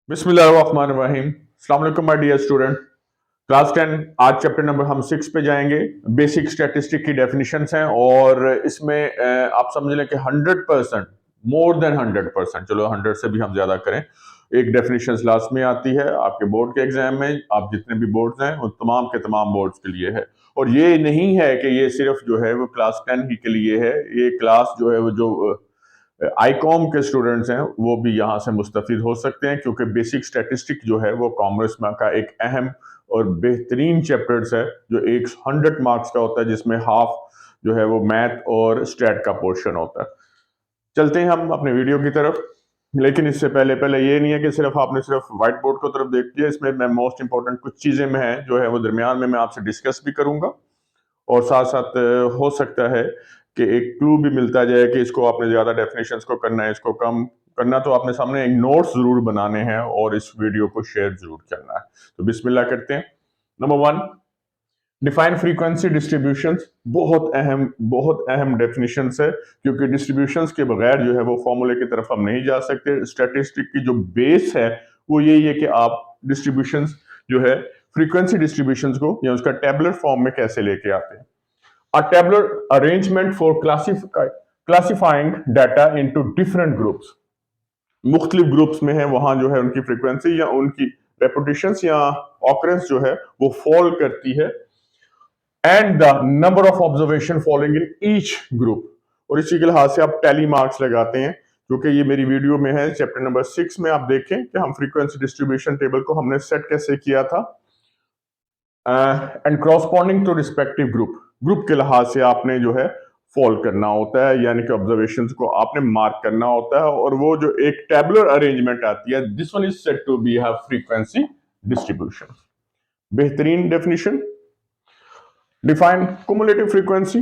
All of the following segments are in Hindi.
बिस्मिल्लाहिर्रहमानिर्रहीम। अस्सलाम वालेकुम माय डियर स्टूडेंट। क्लास 10 आज चैप्टर नंबर हम 6 पे जाएंगे। बेसिक स्टैटिस्टिक की डेफिनेशंस हैं और इसमें आप समझ लें कि 100%, मोर देन 100%, चलो 100 से भी हम ज्यादा करें, एक डेफिनेशंस लास्ट में आती है आपके बोर्ड के एग्जाम में। आप जितने भी बोर्ड्स हैं वो तमाम के तमाम बोर्ड्स के लिए है। और ये नहीं है कि ये सिर्फ जो है वो क्लास 10 ही के लिए है। ये क्लास जो है वो जो आईकॉम के स्टूडेंट्स हैं वो भी यहाँ से मुस्तफिद हो सकते हैं, क्योंकि बेसिक स्टैटिस्टिक जो है वो कॉमर्स में का एक अहम और बेहतरीन चैप्टर्स है जो 100 मार्क्स का होता है, जिसमें हाफ जो है वो मैथ और स्टैट का पोर्शन होता है। चलते हैं हम अपने वीडियो की तरफ। लेकिन इससे पहले पहले ये नहीं है कि सिर्फ आपने सिर्फ व्हाइट बोर्ड की तरफ देख लिया। इसमें मैं मोस्ट इंपॉर्टेंट कुछ चीजें में है जो है वो दरमियान में मैं आपसे डिस्कस भी करूंगा, और साथ साथ हो सकता है कि एक क्लू भी मिलता जाए कि इसको आपने ज्यादा डेफिनेशंस को करना है, इसको कम करना। तो आपने सामने एक नोट्स जरूर बनाने हैं और इस वीडियो को शेयर जरूर करना है। तो बिस्मिल्लाह करते हैं। Number 1, define frequency distributions. बहुत अहम डेफिनेशंस है, क्योंकि डिस्ट्रीब्यूशंस के बगैर जो है वो फॉर्मूले की तरफ हम नहीं जा सकते। स्टैटिस्टिक की जो बेस है वो यही है कि आप डिस्ट्रीब्यूशंस जो है फ्रीक्वेंसी डिस्ट्रीब्यूशंस को या उसका टेबुलर फॉर्म में कैसे लेके आते हैं। A tabular arrangement for classifying data into different groups। मुख्तलिफ ग्रुप्स में है, वहां जो है उनकी फ्रीक्वेंसी या उनकी रेपुटेशंस या ऑकरेंस जो है वो फॉल करती है। And the number of observation following in each group. और इसी के लिहाज से आप टैली मार्क्स लगाते हैं, क्योंकि ये मेरी वीडियो में है चैप्टर नंबर 6 में। आप देखें कि हम फ्रीक्वेंसी डिस्ट्रीब्यूशन टेबल को हमने सेट कैसे किया था। And corresponding to respective group, group के लिहाज से आपने जो है फॉल करना होता है, यानी कि ऑब्जर्वेशंस को आपने मार्क करना होता है। और वो जो एक टेबुलर अरेंजमेंट आती है, this one is said to be have frequency distribution. बेहतरीन definition. Define cumulative frequency.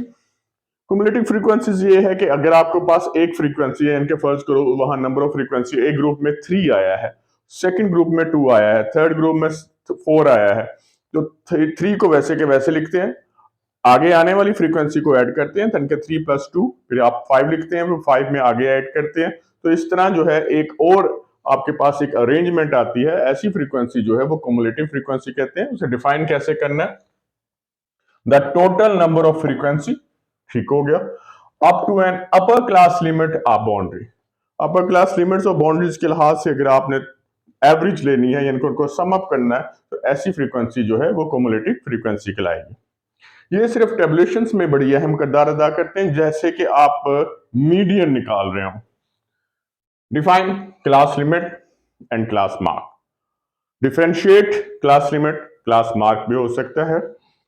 Cumulative frequencies ये है कि अगर आपके पास एक फ्रीक्वेंसी है, इनके फर्ज करो वहां नंबर ऑफ फ्रीक्वेंसी एक ग्रुप में 3 आया है, सेकंड ग्रुप में 2 आया है, थर्ड ग्रुप में 4 आया है, तो 3 को वैसे के वैसे लिखते हैं, आगे आने वाली फ्रीक्वेंसी को ऐड करते हैं, तन के 3 + 2, फिर आप 5 लिखते हैं, फिर 5 में आगे ऐड करते हैं। तो इस तरह जो है एक और आपके पास एक अरेंजमेंट आती है। ऐसी फ्रीक्वेंसी जो है वो कुमुलेटिव फ्रीक्वेंसी कहते हैं। उसे डिफाइन कैसे करना है? The total number of frequency, ठीक हो गया, up to n upper class limit or boundary. Upper class limits और बाउंड्रीज के लिहाज से अगर आपने एवरेज लेनी है, यानी उनको सम अप करना है, तो ऐसी फ्रीक्वेंसी जो है वो कुमुलेटिव फ्रीक्वेंसी कहलाएगी। ये सिर्फ टेबुलेशंस में बड़ी अहम किरदार अदा करते हैं, जैसे कि आप मीडियन निकाल रहे हो। Define class limit and class mark. Differentiate class limit, class mark भी हो सकता है।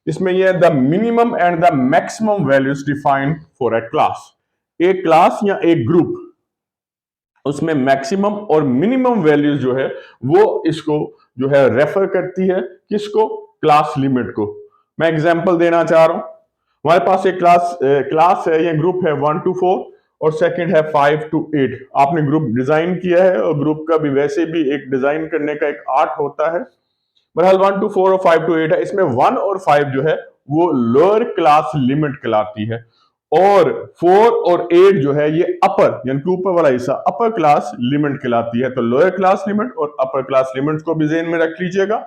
इसमें यह the minimum and the maximum values defined for a class. एक क्लास या एक ग्रुप, उसमें मैक्सिमम और मिनिमम वैल्यूज जो है वो इसको जो है रेफर करती है, किसको? क्लास लिमिट को। मैं एग्जांपल देना चाह रहा हूं। हमारे पास एक क्लास है या ग्रुप है 1 to 4 और सेकंड है 5 to 8। आपने ग्रुप डिजाइन किया है और ग्रुप का भी वैसे भी एक डिजाइन करने का एक आर्ट होता है। बहरहाल 1 to 4 और 5 to 8 है। इसमें 1 और 5 जो है वो लोअर क्लास लिमिट कहलाती है, और 4 और 8 जो है ये अपर, यानी कि ऊपर वाला हिस्सा अपर क्लास लिमिट कहलाती है। तो लोअर क्लास लिमिट और अपर क्लास लिमिट को भी ज़हन में रख लीजिएगा।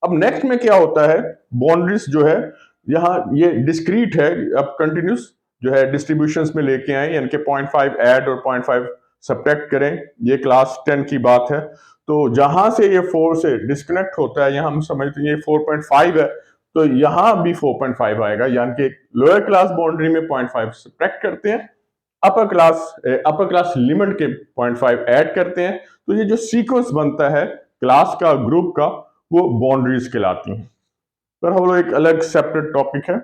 अब नेक्स्ट में क्या होता है, बाउंड्रीज जो है यहाँ ये डिस्क्रीट है, अब कंटिन्यूस जो है डिस्ट्रीब्यूशंस में लेके आए, यानी कि 0.5 ऐड और 0.5 सब्ट्रैक्ट करें। ये क्लास 10 की बात है। तो जहां से ये 4 से डिस्कनेक्ट होता है, यहाँ हम समझते हैं ये 4.5 है, तो यहां भी 4.5 आएगा, यानी कि लोअर क्लास बाउंड्री में 0.5 सब्ट्रैक्ट करते हैं, अपर क्लास लिमिट के 0.5 ऐड करते हैं। तो ये जो सीक्वेंस बनता है क्लास का, ग्रुप का, वो बाउंड्रीज कहलाती हैं। पर हम लोग एक अलग सेपरेट टॉपिक है।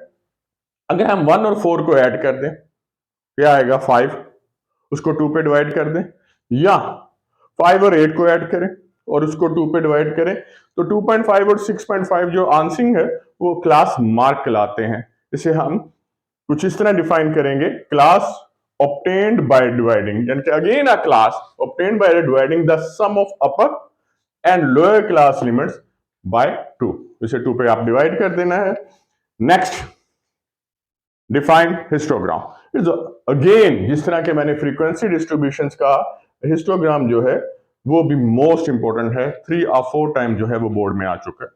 अगर हम 1 और 4 को ऐड कर दें, क्या आएगा? 5। उसको 2 पे डिवाइड कर दें, या 5 और 8 को ऐड करें और उसको 2 पे डिवाइड करें, तो 2.5 और 6.5 जो आंसरिंग है वो क्लास मार्क कहलाते हैं। इसे हम कुछ इस तरह डिफाइन करेंगे, क्लास obtained by dividing, यानी कि again a class obtained by dividing the sum of upper and lower class limits by 2। इसे 2 पे आप डिवाइड कर देना है। Next, define histogram. अगेन जिस तरह के मैंने फ्रीक्वेंसी डिस्ट्रीब्यूशंस का हिस्टोग्राम जो है वो भी मोस्ट इंपॉर्टेंट है, 3 और 4 टाइम जो है वो बोर्ड में आ चुका है।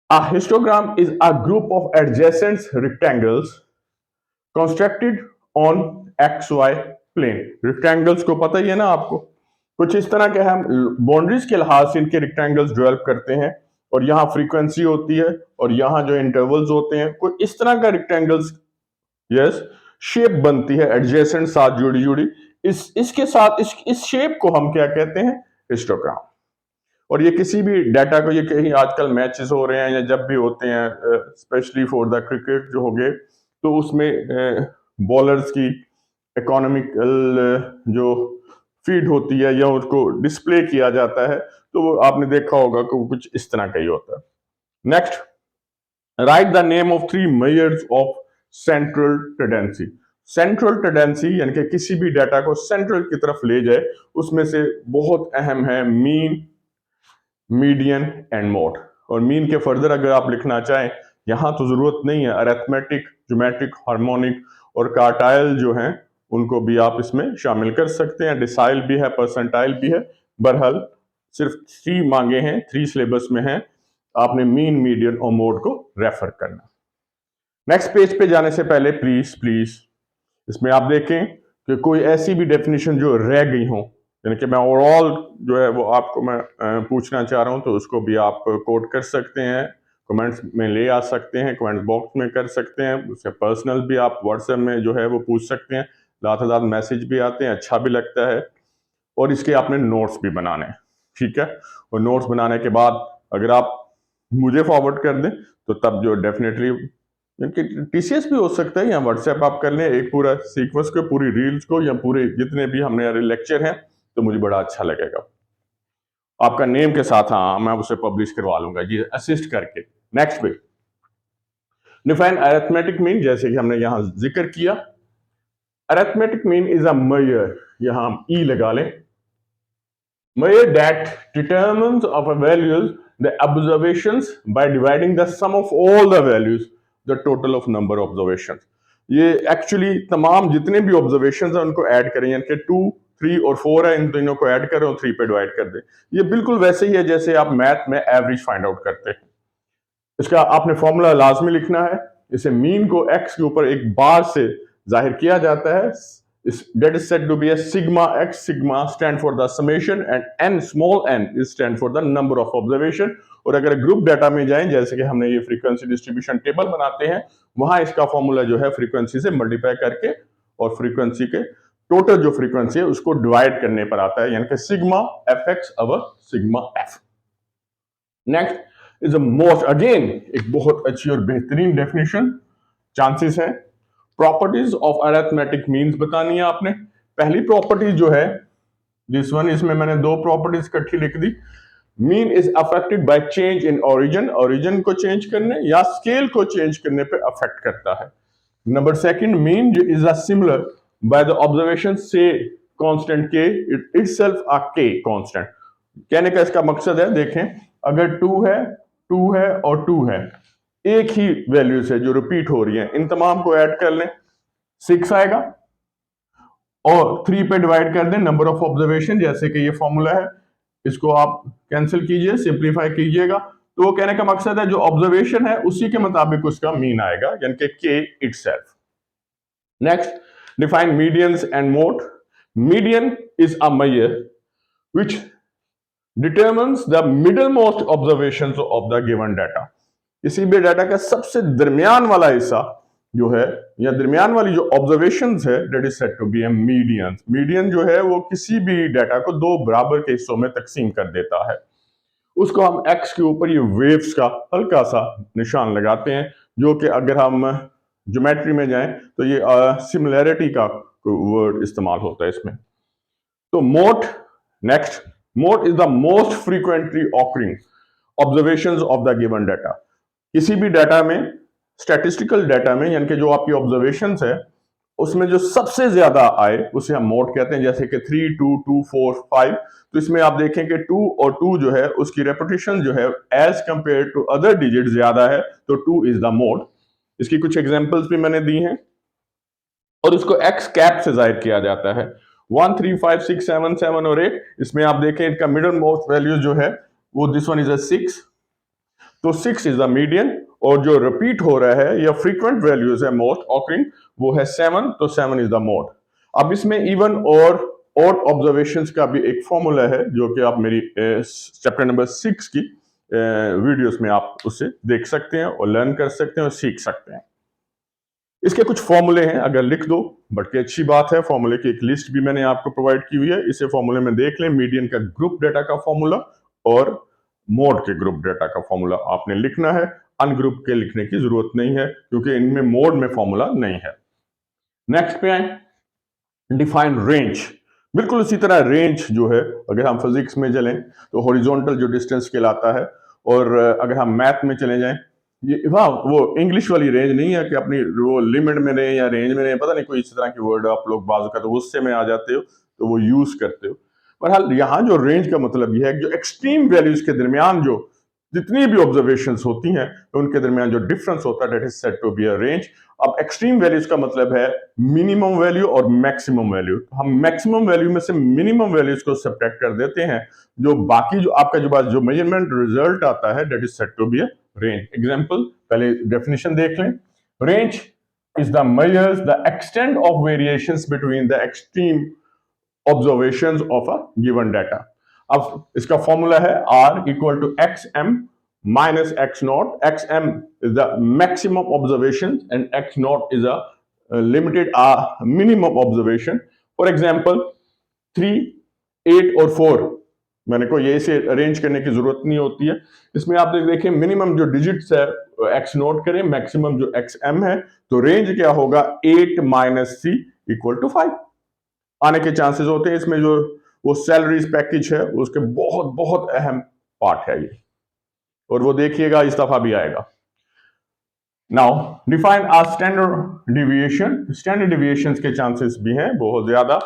A histogram is a group of adjacent rectangles constructed on XY plane। Rectangles को पता ही है ना आपको, कुछ इस तरह के हम बाउंड्रीज के लिहाज से इनके रेक्टेंगल्स डेवलप करते हैं, और यहाँ फ्रीक्वेंसी होती है और यहाँ जो इंटरवल्स होते हैं, कोई इस तरह का रेक्टेंगल्स, यस, शेप बनती है एडजेसेंट साथ जुड़ी जुड़ी। इसके साथ इस शेप को हम क्या कहते हैं, हिस्टोग्राम। और ये किसी भी डाटा को, ये कहीं आजकल मैचेस हो रहे हैं या जब भी होते हैं, स्पेशली फॉर द क्रिकेट जो हो गए, तो उसमें बॉलर्स की इकोनॉमिकल जो फीड होती है या उसको डिस्प्ले किया जाता है, तो वो आपने देखा होगा कि कुछ इस तरह का ही होता है। Next, right the name of 3 measures of central tendency. Central tendency यानी कि किसी भी डाटा को सेंट्रल की तरफ ले जाए, उसमें से बहुत अहम है मीन, मीडियन एंड मोड। और मीन के फर्दर अगर आप लिखना चाहें, यहां तो जरूरत नहीं है, अरिथमेटिक, ज्योमेट्रिक, हार्मोनिक और कार्टाइल जो हैं उनको भी आप इसमें शामिल कर सकते हैं, डिसाइल भी है, परसेंटाइल भी है। बहरहाल सिर्फ 3 मांगे हैं, 3 सिलेबस में हैं, आपने मीन, मीडियन और मोड को रेफर करना। नेक्स्ट पेज पे जाने से पहले प्लीज प्लीज इसमें आप देखें कि कोई ऐसी भी डेफिनेशन जो रह गई हो, यानी कि मैं ओवरऑल जो है वो आपको मैं पूछना चाह रहा हूं, तो उसको भी आप कोट कर सकते हैं, कमेंट्स में ले आ सकते हैं, कमेंट बॉक्स में कर सकते हैं, उससे पर्सनल भी आप व्हाट्सएप में जो है वो पूछ सकते हैं। ज़्यादा मैसेज भी आते हैं, अच्छा भी लगता है। और इसके आपने नोट्स भी बनाने हैं, ठीक है। और नोट्स बनाने के बाद अगर आप मुझे फॉरवर्ड कर दें तो तब जो डेफिनेटली टीसीएस भी हो सकता है, या व्हाट्सएप आप कर लें एक पूरा सीक्वेंस को, पूरी रील्स को, या पूरे जितने भी हमने लेक्चर हैं, तो मुझे बड़ा अच्छा लगेगा। आपका नेम के साथ, हाँ, मैं उसे पब्लिश करवा लूंगा जी, असिस्ट करके। नेक्स्ट पे डिफाइन अरिथमेटिक मीन, जैसे कि हमने यहां जिक्र किया, arithmetic mean is a measure, यहां हम ई लगा लें, measure that determines of a values the observations by dividing the sum of all the values the total of number of observations। ये एक्चुअली तमाम जितने भी ऑब्जर्वेशंस हैं उनको ऐड करें, यानी कि 2, 3 और 4 है, इन तीनों को ऐड करें और 3 पे डिवाइड कर दें। ये बिल्कुल वैसे ही है जैसे आप मैथ में एवरेज फाइंड आउट करते हैं। इसका आपने फॉर्मूला लाजमी लिखना है। इसे मीन को एक्स के ऊपर एक बार से जाहिर किया जाता है, that is said to be a sigma x, sigma stand for the summation and n, small n is stand for the number of observation। और अगर ग्रुप डाटा में जाएं, जैसे कि हमने ये फ्रीक्वेंसी डिस्ट्रीब्यूशन टेबल बनाते हैं, वहां इसका फॉर्मूला जो है फ्रीक्वेंसी से मल्टीप्लाई करके और फ्रीक्वेंसी के टोटल जो फ्रीक्वेंसी है उसको डिवाइड करने पर आता है, यानी कि sigma F x our sigma F. Next is a most, again एक बहुत अच्छी और बेहतरीन डेफिनेशन, चांसेस है प्रॉपर्टीज ऑफ अरिथमेटिक मीन्स बतानी है आपने। पहली प्रॉपर्टी जो है दिस वन, इसमें मैंने 2 प्रॉपर्टीज इकट्ठी लिख दी। Mean is affected by change in origin, origin को चेंज करने या स्केल को चेंज करने पे अफेक्ट करता है। नंबर सेकंड, मीन जो is a similar by the observation से कांस्टेंट के इटसेल्फ अ के कांस्टेंट। कहने का इसका मकसद है, देखें अगर 2 है, 2 है और 2 है, एक ही वैल्यूज है जो रिपीट हो रही है, इन तमाम को ऐड कर लें, 6 आएगा, और 3 पे डिवाइड कर दें नंबर ऑफ ऑब्जर्वेशन, जैसे कि ये फॉर्मूला है, इसको आप कैंसिल कीजिए, सिंप्लीफाई कीजिएगा, तो वो कहने का मकसद है जो ऑब्जर्वेशन है उसी के मुताबिक उसका मीन आएगा, यानी कि के itself. Next, define medians and mode. Median is a measure which determines the middle most observations of the given data. किसी भी डाटा का सबसे दरमियान वाला हिस्सा जो है, या दरमियान वाली जो ऑब्जर्वेशंस है, that is said to be a median. Median जो है वो किसी भी डाटा को 2 बराबर के हिस्सों में तकसीम कर देता है। उसको हम एक्स के ऊपर ये वेव्स का हल्का सा निशान लगाते हैं, जो कि अगर हम ज्योमेट्री में जाएं तो ये सिमिलैरिटी का वर्ड इस्तेमाल होता है इसमें। तो mode, next, mode is the most frequently occurring observations of the given data. किसी भी डाटा में, स्टैटिस्टिकल डाटा में, यानी कि जो आपकी ऑब्जर्वेशंस है उसमें जो सबसे ज्यादा आए उसे हम मोड कहते हैं, जैसे कि 3, 2, 2, 4, 5। तो इसमें आप देखें कि 2 और 2 जो है उसकी रेपिटेशन जो है as compare to other digit ज्यादा है, तो 2 इज द मोड। इसकी कुछ एग्जांपल्स भी मैंने दी हैं। और इसको एक्स कैप से जाहिर किया जाता है। 1 3 5 6 7 7 और 8, इसमें आप देखें इनका मिडल मोस्ट वैल्यू जो है वो दिस वन इज अ 6, तो 6 इज द मीडियन, और जो रिपीट हो रहा है या फ्रीक्वेंट वैल्यूज है मोस्ट ऑकरिंग वो है 7, तो 7 इज द मोड। अब इसमें इवन और ऑड ऑब्जर्वेशंस का भी एक फॉर्मूला है जो कि आप मेरी चैप्टर नंबर 6 की वीडियोस में आप उससे देख सकते हैं और लर्न कर सकते हैं और सीख सकते हैं। इसके कुछ फॉर्मूले हैं, अगर लिख दो बट की अच्छी बात है, फॉर्मूले की एक लिस्ट भी मैंने आपको प्रोवाइड की हुई है, इसे फॉर्मूले में देख लें। मीडियन का ग्रुप डेटा का फॉर्मूला और मोड के ग्रुप डेटा का फॉर्मूला आपने लिखना है, अनग्रुप के लिखने की जरूरत नहीं है क्योंकि इनमें मोड में फॉर्मूला नहीं है। नेक्स्ट पे आए, डिफाइन रेंज। बिल्कुल उसी तरह रेंज जो है, अगर हम फिजिक्स में चलें तो हॉरिजॉन्टल जो डिस्टेंस कहलाता है, और अगर हम मैथ में चले जाएं, ये हाँ वो इंग्लिश वाली रेंज नहीं है कि अपनी वो लिमिट में रहें या रेंज में रहें, पता नहीं कोई इस तरह की वर्ड आप लोग बाजू का तो गुस्से में आ जाते हो तो वो यूज करते हो। बहरहाल यहाँ जो रेंज का मतलब यह है जो एक्सट्रीम वैल्यूज के दरमियान जो जितनी भी ऑब्जर्वेशंस होती हैं उनके दरमियान जो डिफरेंस होता है, that is said to be a range. अब एक्सट्रीम वैल्यूज का मतलब है मिनिमम वैल्यू और मैक्सिमम वैल्यू। हम मैक्सिमम वैल्यू में से मिनिमम वैल्यूज को सब्ट्रैक्ट कर देते हैं, जो बाकी जो आपका जो मेजरमेंट रिजल्ट आता है that is said to be a range. Example, पहले डेफिनेशन देख लें। Range is the measures the extent of variations between the extreme observations of a given data। अब इसका फॉर्मूला है R equal to x m minus x not. X m is the maximum observation and x not is a limited minimum observation. For example 3, 8 और 4 मैंने को ये से अरेंज करने की जरूरत नहीं होती है। इसमें आप देखें मिनिमम जो डिजिट्स है एक्स नोट करें, मैक्सिमम जो एक्स एम है, तो रेंज क्या होगा 8 माइनस सी इक्वल टू 5 आने के चांसेस होते हैं। इसमें जो वो सैलरीज पैकेज है उसके बहुत बहुत अहम पार्ट है ये, और वो देखिएगा इस दफा भी आएगा। Now define a standard deviation. Standard deviation के चांसेस भी हैं बहुत ज्यादा।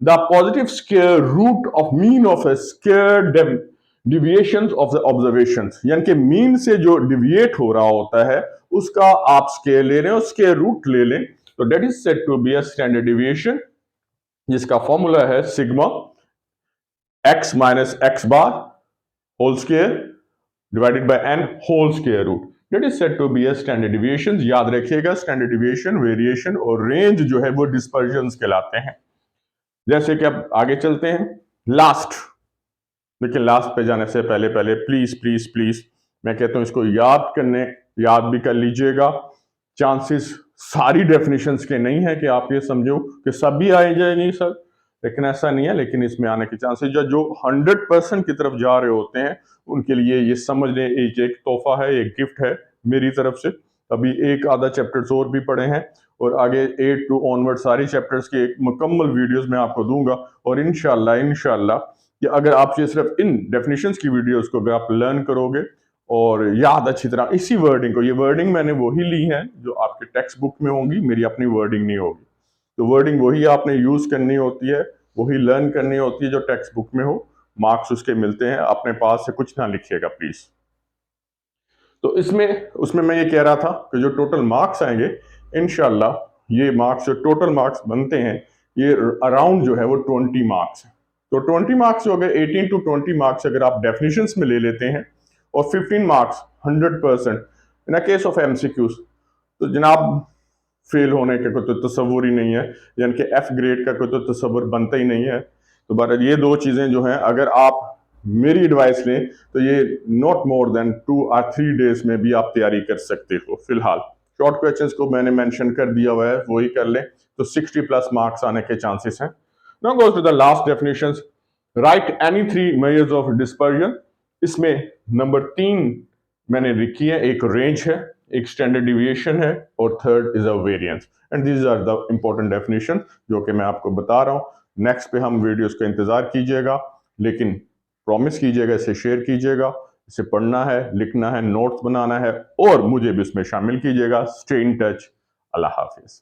The positive square root of mean of a square deviation of the observations, यानी कि मीन से जो डिविएट हो रहा होता है उसका आप स्क्वायर ले लें और स्क्वायर रूट ले लें, तो that is said to be a standard deviation, जिसका फॉर्मूला है sigma x minus x bar whole square divided by n whole square root, that is said to be a standard deviation. याद रखिएगा स्टैंडर्ड डिविएशन, वेरिएशन और रेंज जो है वो डिस्पर्जन्स कहलाते हैं। जैसे कि अब आगे चलते हैं लास्ट। देखिए लास्ट पे जाने से पहले पहले प्लीज प्लीज प्लीज मैं कहता हूं इसको याद भी कर लीजिएगा। चांसेस सारी डेफिनेशंस के नहीं है कि आप ये समझो कि सभी आए जाएंगे सर, लेकिन ऐसा नहीं है। लेकिन इसमें आने के चांसेस जो 100% की तरफ जा रहे होते हैं उनके लिए ये समझ लें एक तोहफा है, एक गिफ्ट है मेरी तरफ से। अभी एक आधा चैप्टर्स और भी पढ़े हैं और आगे 8 to ऑनवर्ड सारी चैप्टर्स की एक मुकम्मल वीडियोस मैं आपको दूंगा। और इंशाल्लाह कि अगर आप ये सिर्फ इन डेफिनेशंस की वीडियोस को अगर आप लर्न करोगे और याद अच्छी तरह इसी वर्डिंग को, ये वर्डिंग मैंने वही ली है जो आपके टेक्स्ट बुक में होंगी, मेरी अपनी वर्डिंग नहीं होगी, तो वर्डिंग वही आपने यूज करनी होती है, वही लर्न करनी होती है जो टेक्स्ट बुक में हो। मार्क्स उसके मिलते हैं, अपने पास से कुछ ना लिखिएगा प्लीज। तो उसमें मैं ये कह रहा था कि जो टोटल मार्क्स आएंगे इंशाल्लाह ये मार्क्स जो टोटल मार्क्स बनते हैं ये अराउंड जो है वो 20 मार्क्स है। तो 20 मार्क्स जो अगर 18 to 20 मार्क्स अगर आप डेफिनेशंस में ले लेते हैं और 15 marks 100% in a case of MCQs, तो जनाब फेल होने का कोई तो तस्वुर ही नहीं है, यानी कि एफ ग्रेड का कोई तो तस्वुर बनता ही नहीं है। तो बहरहाल ये दो चीज़ें जो हैं अगर आप मेरी एडवाइस लें तो ये not more than 2 or 3 days में भी आप तैयारी कर सकते हो। फिलहाल शॉर्ट क्वेश्चंस को मैंने मेंशन कर दिया हुआ है, वही कर लें तो 60+ मार्क्स आने के चांसेस हैं। Now goes to the last definitions. Write any 3 measures of dispersion. इसमें नंबर 3 मैंने लिखी है, एक रेंज है, एक स्टैंडर्ड डिविएशन है और third is a variance. And these are the important definition जो कि मैं आपको बता रहा हूं। नेक्स्ट पे हम वीडियोस का इंतजार कीजिएगा, लेकिन प्रॉमिस कीजिएगा इसे शेयर कीजिएगा, इसे पढ़ना है, लिखना है, नोट्स बनाना है और मुझे भी इसमें शामिल कीजिएगा। Stay in touch. Allah Hafiz.